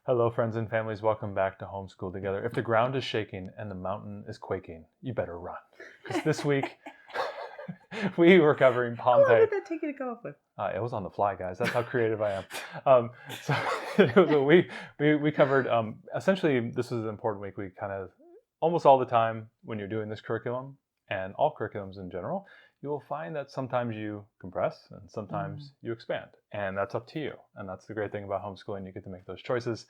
Hello, friends and families. Welcome back to Homeschool Together. If the ground is shaking and the mountain is quaking, you better run. Because this week, we were covering How long Pompeii. did that take you to come up with? It was on the fly, guys. That's how creative I am. So it was a week. We covered, essentially, this was an important week. We kind of, almost all the time when you're doing this curriculum, and all curriculums in general, you will find that sometimes you compress and sometimes you expand. And that's up to you. And that's the great thing about homeschooling. You get to make those choices.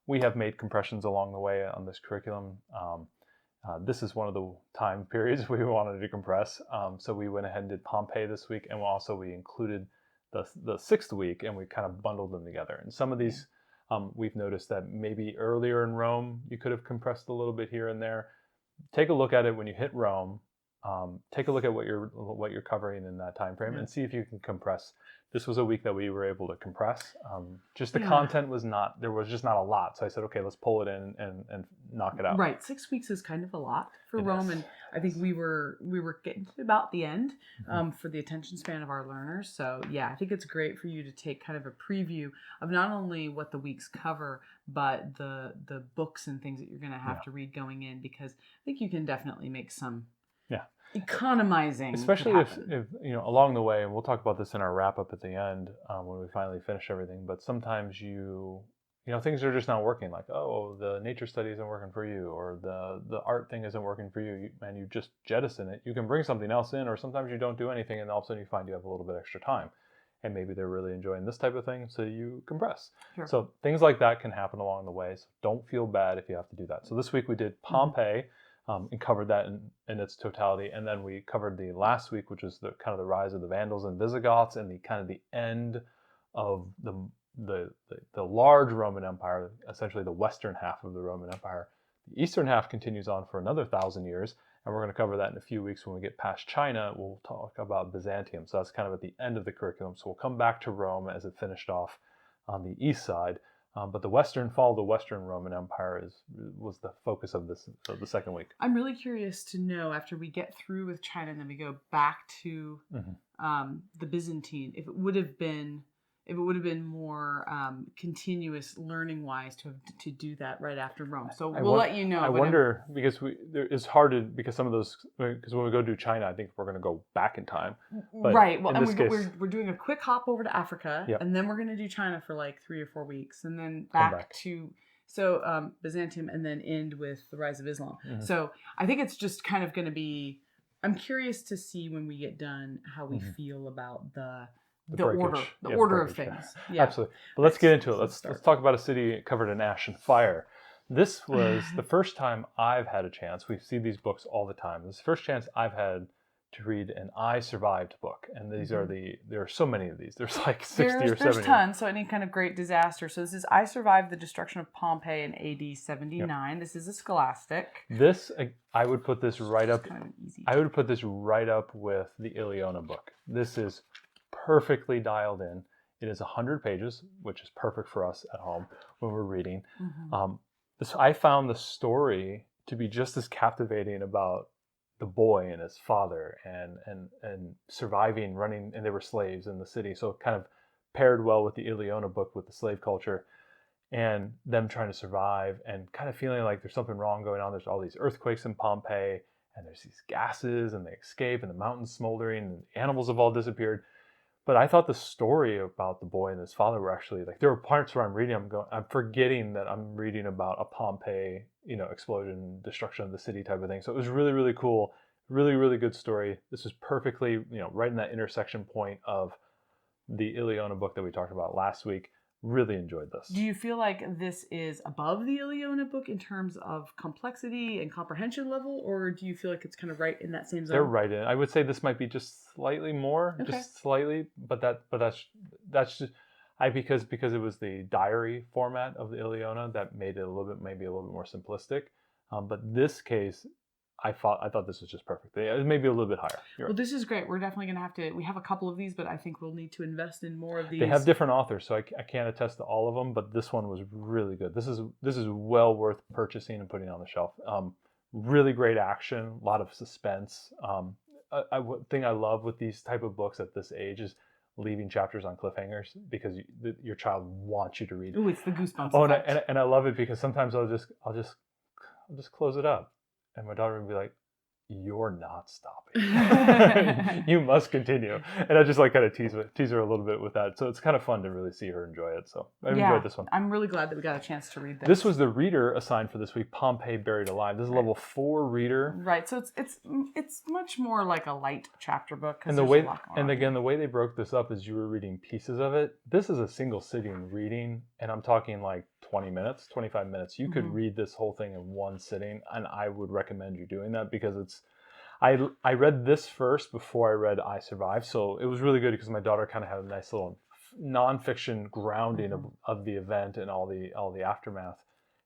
We have made compressions along the way on this curriculum. This is one of the time periods we wanted to compress. So we went ahead and did Pompeii this week, and we included the sixth week, and we kind of bundled them together. And some of these, we've noticed that maybe earlier in Rome, you could have compressed a little bit here and there. Take a look at it when you hit Rome. Take a look at what you're covering in that time frame, and see if you can compress. This was a week that we were able to compress. Just the content was not, there was just not a lot. So I said, okay, let's pull it in and knock it out. Right. 6 weeks is kind of a lot for Rome. And I think we were getting to about the end for the attention span of our learners. So yeah, I think it's great for you to take kind of a preview of not only what the weeks cover, but the books and things that you're going to have to read going in, because I think you can definitely make some economizing, especially if along the way, and we'll talk about this in our wrap up at the end when we finally finish everything, but sometimes things are just not working, like, oh, the nature study isn't working for you, or the art thing isn't working for you, and you just jettison it. You can bring something else in, or sometimes you don't do anything and all of a sudden you find you have a little bit extra time, and maybe they're really enjoying this type of thing, so you compress. So things like that can happen along the way, so don't feel bad if you have to do that. So this week we did Pompeii, and covered that in its totality. And then we covered the last week, which was the kind of the rise of the Vandals and Visigoths, and the kind of the end of the large Roman Empire, essentially the western half of the Roman Empire. The eastern half continues on for another 1,000 years, and we're going to cover that in a few weeks. When we get past China, we'll talk about Byzantium. So that's kind of at the end of the curriculum. So we'll come back to Rome as it finished off on the east side. But the fall of the Western Roman Empire was the focus of the second week. I'm really curious to know, after we get through with China and then we go back to the Byzantine, if it would have been more continuous learning wise to do that right after Rome. So we'll let you know. I wonder, because it's hard because some of those, because when we go to China, I think we're going to go back in time. But right. Well, and we're doing a quick hop over to Africa, and then we're going to do China for like 3 or 4 weeks, and then back to Byzantium, and then end with the rise of Islam. So I think it's just kind of going to be. I'm curious to see when we get done how we feel about the order of things. Yeah. Absolutely. But let's get into it. Let's talk about a city covered in ash and fire. This was the first time I've had a chance. We see these books all the time. This is the first chance I've had to read an I Survived book. And these there are so many of these. There's like 60 or 70. There's tons. So any kind of great disaster. So this is I Survived the Destruction of Pompeii in AD 79. Yep. This is a scholastic. I would put this right up. I would put this right up with the Ileona book. This is perfectly dialed in. It is 100 pages, which is perfect for us at home when we're reading. I found the story to be just as captivating about the boy and his father and surviving, running, and they were slaves in the city. So it kind of paired well with the Ileona book with the slave culture and them trying to survive and kind of feeling like there's something wrong going on. There's all these earthquakes in Pompeii, and there's these gases, and they escape, and the mountains smoldering, and the animals have all disappeared. But I thought the story about the boy and his father were actually, like, there were parts where I'm forgetting that I'm reading about a Pompeii, explosion, destruction of the city type of thing. So it was really, really cool. Really, really good story. This is perfectly, right in that intersection point of the Ileona book that we talked about last week. Really enjoyed this. Do you feel like this is above the Ileona book in terms of complexity and comprehension level, or do you feel like it's kind of right in that same zone? They're right in. I would say this might be just slightly more, just slightly, but that's just because it was the diary format of the Ileona that made it maybe a little bit more simplistic. But this case, I thought this was just perfect. It may be a little bit higher. Well, this is great. We're definitely going to have to. We have a couple of these, but I think we'll need to invest in more of these. They have different authors, so I can't attest to all of them. But this one was really good. This is well worth purchasing and putting on the shelf. Really great action, a lot of suspense. Thing I love with these type of books at this age is leaving chapters on cliffhangers because your child wants you to read. Ooh, it's the goosebumps Oh, effect. and I love it because sometimes I'll just close it up, and my daughter would be like, "You're not stopping. You must continue." And I just like kind of tease her a little bit with that. So it's kind of fun to really see her enjoy it. So I enjoyed this one. I'm really glad that we got a chance to read this. This was the reader assigned for this week, Pompeii Buried Alive. This is a level 4 reader. Right. So it's much more like a light chapter book. And the way the way they broke this up is you were reading pieces of it. This is a single sitting reading, and I'm talking like 20 minutes, 25 minutes. You could read this whole thing in one sitting, and I would recommend you doing that because I read this first before I read I Survived, so it was really good because my daughter kind of had a nice little nonfiction grounding of the event and all the aftermath,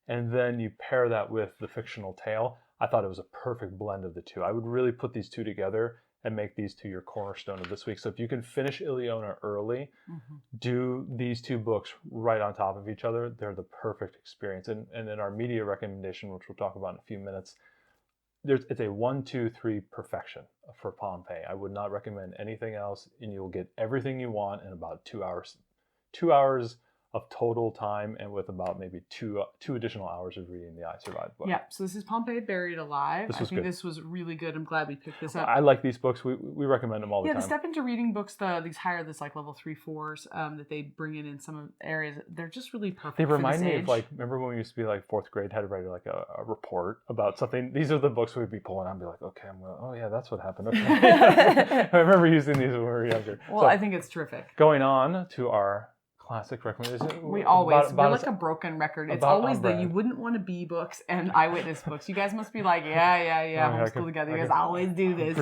and then you pair that with the fictional tale. I thought it was a perfect blend of the two. I would really put these two together and make these two your cornerstone of this week. So if you can finish Ileana early, do these two books right on top of each other. They're the perfect experience. And in our media recommendation, which we'll talk about in a few minutes, it's a 1, 2, 3 perfection for Pompeii. I would not recommend anything else, and you'll get everything you want in about 2 hours. 2 hours of total time, and with about maybe two additional hours of reading the I Survived book. Yeah, so this is Pompeii Buried Alive. I think this was really good. I'm glad we picked this up. I like these books. We recommend them all the time. Yeah, the step into reading books, this like level 3, 4s that they bring in some areas, they're just really perfect. They remind me of remember when we used to be like 4th grade, had to write like a report about something. These are the books we'd be pulling out and be like, okay, oh yeah, that's what happened. Okay. I remember using these when we were younger. Well, I think it's terrific. Going on to our classic recommendation. We're like a broken record. It's always the you wouldn't want to be books and eyewitness books. You guys must be like, homeschool together. You guys always do this.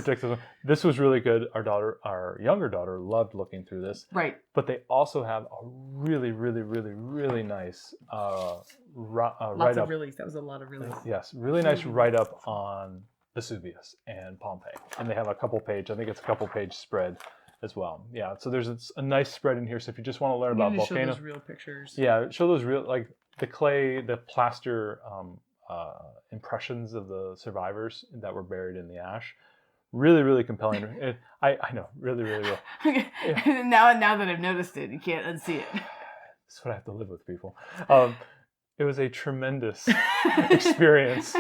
This was really good. Our younger daughter loved looking through this. Right. But they also have a really, really, really, really nice write-up. Lots of reallys. That was a lot of reallys. Yes, really nice write-up on Vesuvius and Pompeii. And they have a couple page spread as well. Yeah, so there's a nice spread in here. So if you just want to learn about volcanoes, show those real pictures. Yeah, show those real, like the clay, the plaster impressions of the survivors that were buried in the ash. Really, really compelling. I know, really, really real. Yeah. Now that I've noticed it, you can't unsee it. That's what I have to live with, people. It was a tremendous experience.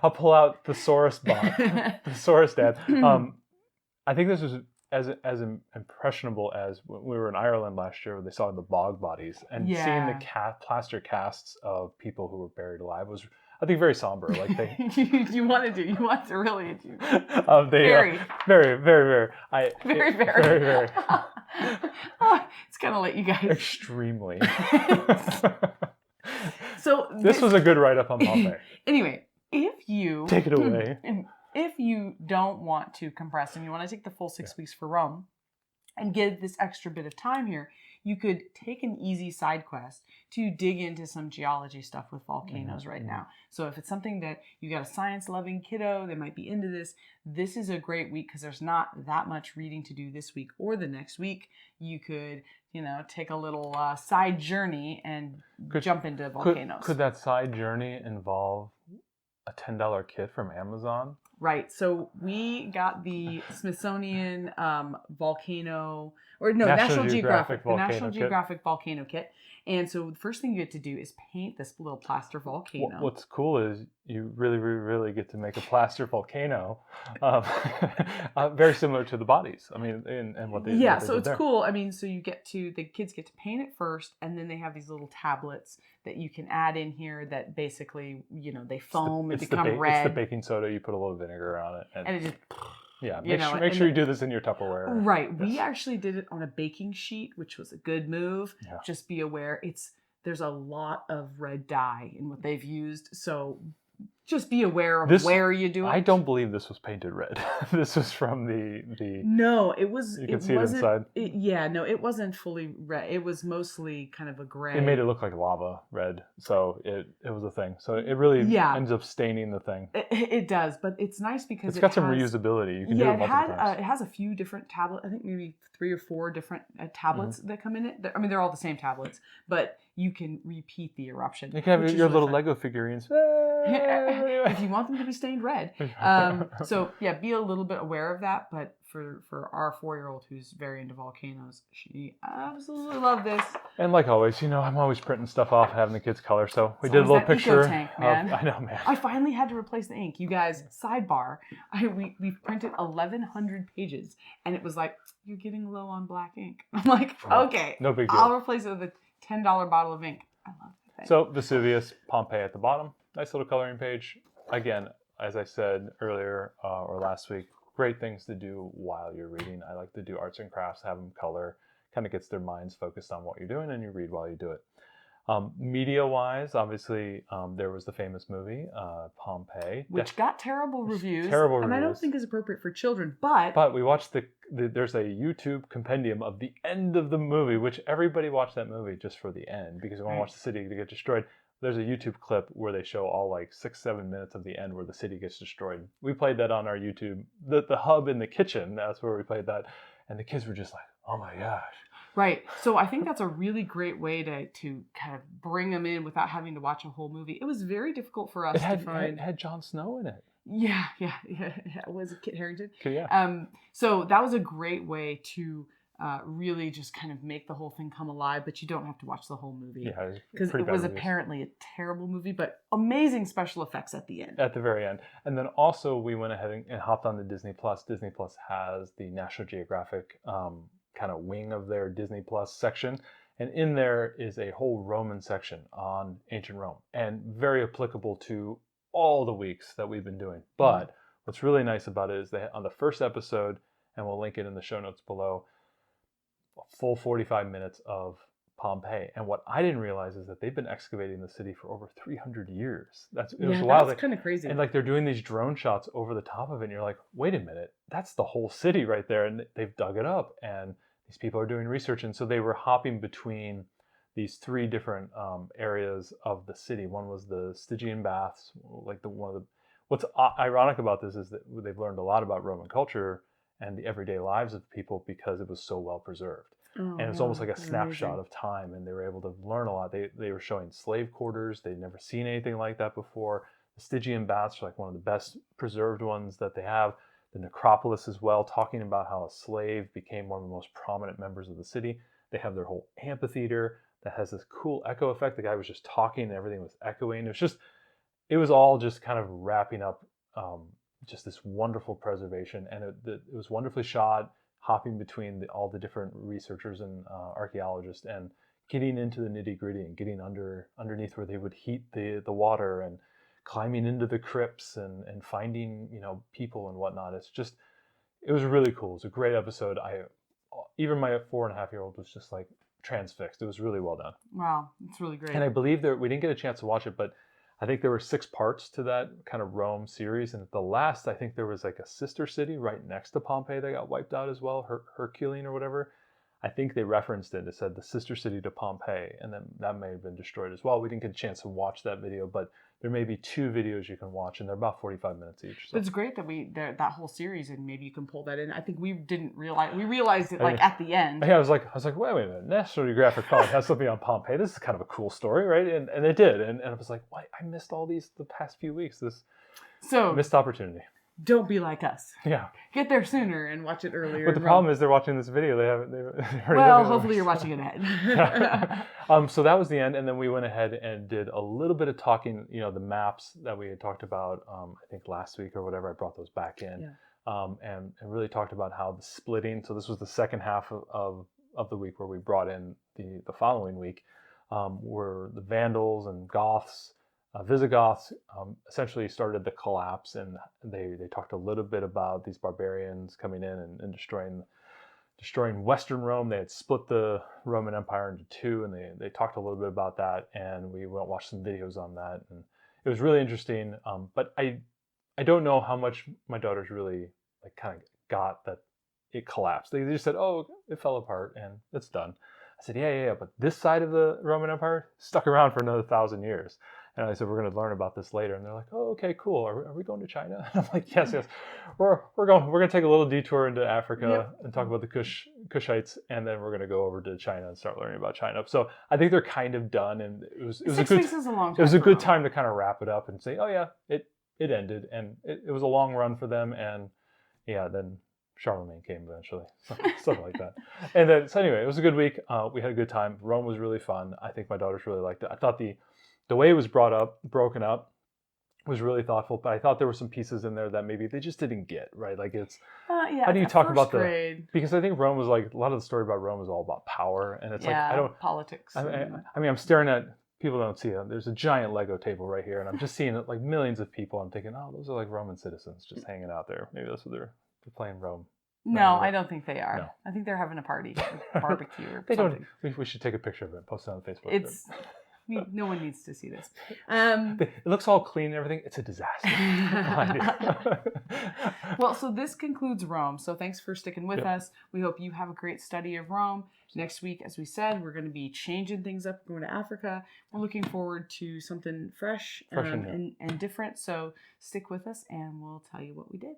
I'll pull out Thesaurus Dad. I think this was as impressionable as when we were in Ireland last year, where they saw the bog bodies, and seeing the plaster casts of people who were buried alive was, I think, very somber. Like they, you want to really do. Very, very, very. Very. It's gonna let you guys extremely. So this was a good write-up on Pompeii. Anyway, if you take it away. If you don't want to compress and you want to take the full 6 weeks for Rome and give this extra bit of time here, you could take an easy side quest to dig into some geology stuff with volcanoes right now. So if it's something that you got a science-loving kiddo, they might be into this, this is a great week because there's not that much reading to do this week or the next week. You could, take a little side journey and jump into volcanoes. Could that side journey involve a $10 kit from Amazon? Right. So we got the Smithsonian National Geographic Volcano Kit. And so the first thing you get to do is paint this little plaster volcano. What's cool is you really, really, really get to make a plaster volcano, very similar to the bodies. I mean, and what they so it's cool. I mean, so the kids get to paint it first, and then they have these little tablets that you can add in here that basically, they foam and become red. It's the baking soda. You put a little vinegar on it, and it just. Yeah, make sure you do this in your Tupperware. Right. Yes. We actually did it on a baking sheet, which was a good move. Yeah. Just be aware. There's a lot of red dye in what they've used. So just be aware of where you do it. I don't believe this was painted red. This was from the. No, it was. You can see it inside. It wasn't fully red. It was mostly kind of a gray. They made it look like lava red, so it was a thing. So it really ends up staining the thing. It does, but it's nice because it's got some reusability. You can do it multiple times. It has a few different tablets. I think maybe 3 or 4 different tablets that come in it. They're all the same tablets, but you can repeat the eruption. You can have your little Lego figurines. if you want them to be stained red. So yeah, be a little bit aware of that. But for our 4-year-old who's very into volcanoes, she absolutely loved this. And like always, I'm always printing stuff off, having the kids color. So we It's did a always little that picture. eco-tank, man. I know, man. I finally had to replace the ink. You guys, sidebar, we've printed 1,100 pages, and it was like, you're getting low on black ink. I'm like, okay, no big deal. I'll replace it with a $10 bottle of ink. I love that thing. So Vesuvius, Pompeii at the bottom. Nice little coloring page. Again, as I said earlier or last week, great things to do while you're reading. I like to do arts and crafts, have them color. Kind of gets their minds focused on what you're doing, and you read while you do it. Media-wise, obviously, there was the famous movie, Pompeii. Which got terrible reviews. Terrible reviews. And I don't think is appropriate for children, but... But we watched there's a YouTube compendium of the end of the movie, which everybody watched that movie just for the end, because they want to watch the city to get destroyed. There's a YouTube clip where they show all like 6-7 minutes of the end where the city gets destroyed. We played that on our YouTube. The hub in the kitchen, that's where we played that. And the kids were just like, oh my gosh. Right. So I think that's a really great way to kind of bring them in without having to watch a whole movie. It was very difficult for us to find. It had Jon Snow in it. Yeah. Was it Kit Harington? Yeah. So that was a great way to really just kind of make the whole thing come alive, but you don't have to watch the whole movie. Yeah, because it was apparently a terrible movie, but amazing special effects at the end. At the very end. And then also we went ahead and hopped on to Disney Plus. Disney Plus has the National Geographic kind of wing of their Disney Plus section. And in there is a whole Roman section on ancient Rome, and very applicable to all the weeks that we've been doing. But what's really nice about it is that on the first episode, and we'll link it in the show notes below, a full 45 minutes of Pompeii. And what I didn't realize is that they've been excavating the city for over 300 years. It was wild. That's kind of crazy. And like they're doing these drone shots over the top of it, and you're like, wait a minute, that's the whole city right there. And they've dug it up, and these people are doing research. And so they were hopping between these 3 different areas of the city. One was the Stygian baths, like what's ironic about this is that they've learned a lot about Roman culture and the everyday lives of people because it was so well preserved. And it's almost like a snapshot of time, and they were able to learn a lot. They were showing slave quarters. They'd never seen anything like that before. The Stygian baths are like one of the best preserved ones that they have. The necropolis as well, talking about how a slave became one of the most prominent members of the city. They have their whole amphitheater that has this cool echo effect. The guy was just talking and everything was echoing. It was all just kind of wrapping up just this wonderful preservation. And it was wonderfully shot, hopping between all the different researchers and archaeologists, and getting into the nitty gritty and getting underneath where they would heat the water, and climbing into the crypts and finding, people and whatnot. It was really cool. It was a great episode. Even my 4.5-year-old was just like transfixed. It was really well done. Wow, it's really great. And I believe we didn't get a chance to watch it, but I think there were 6 parts to that kind of Rome series. And at the last, I think there was like a sister city right next to Pompeii that got wiped out as well, Herculean or whatever. I think they referenced it. It said the sister city to Pompeii, and then that may have been destroyed as well. We didn't get a chance to watch that video, but there may be 2 videos you can watch, and they're about 45 minutes each. So. But it's great that that whole series, and maybe you can pull that in. I think we realized it like at the end. Yeah, I was like, wait a minute, National Geographic probably has something on Pompeii. This is kind of a cool story, right? And it did, and I was like, why? I missed all these the past few weeks. This missed opportunity. Don't be like us. Yeah. Get there sooner and watch it earlier. But the problem is they're watching this video. Hopefully you're watching it ahead. So that was the end. And then we went ahead and did a little bit of talking, the maps that we had talked about, I think last week or whatever. I brought those back in. Yeah. And really talked about how the splitting. So this was the second half of the week where we brought in the following week, were the Vandals and Goths. Visigoths essentially started the collapse, and they talked a little bit about these barbarians coming in and destroying Western Rome. They had split the Roman Empire into 2, and they talked a little bit about that, and we went and watched some videos on that, and it was really interesting. But I don't know how much my daughters really like kind of got that it collapsed. They just said, oh, it fell apart and it's done. I said, yeah, but this side of the Roman Empire stuck around for another 1,000 years. And I said, we're going to learn about this later. And they're like, oh, okay, cool. Are we going to China? And I'm like, yes, yes. We're going to take a little detour into Africa Yep. and talk about the Kushites, and then we're going to go over to China and start learning about China. So I think they're kind of done, and it was a 6 weeks is a long time. it was a for good Rome. time to kind of wrap it up and say, oh yeah, it ended, and it was a long run for them, and yeah, then Charlemagne came eventually, stuff like that. And then, so anyway, it was a good week. We had a good time. Rome was really fun. I think my daughters really liked it. I thought the way it was broken up, was really thoughtful. But I thought there were some pieces in there that maybe they just didn't get, right. Like it's Yeah. how do you at talk first about grade, because I think Rome was like a lot of the story about Rome was all about power, and it's like I don't. politics. I mean, I'm staring at people don't see it. There's a giant Lego table right here, and I'm just seeing it like millions of people. I'm thinking, oh, those are like Roman citizens just hanging out there. Maybe that's what they're playing Rome. No, I don't think they are. No. I think they're having a party, barbecue or They something. don't. We should take a picture of it, post it on Facebook. It's no one needs to see this. It looks all clean and everything. It's a disaster. Well, so this concludes Rome. So thanks for sticking with us. We hope you have a great study of Rome. Next week, as we said, we're going to be changing things up, going to Africa. We're looking forward to something fresh, and different. So stick with us and we'll tell you what we did.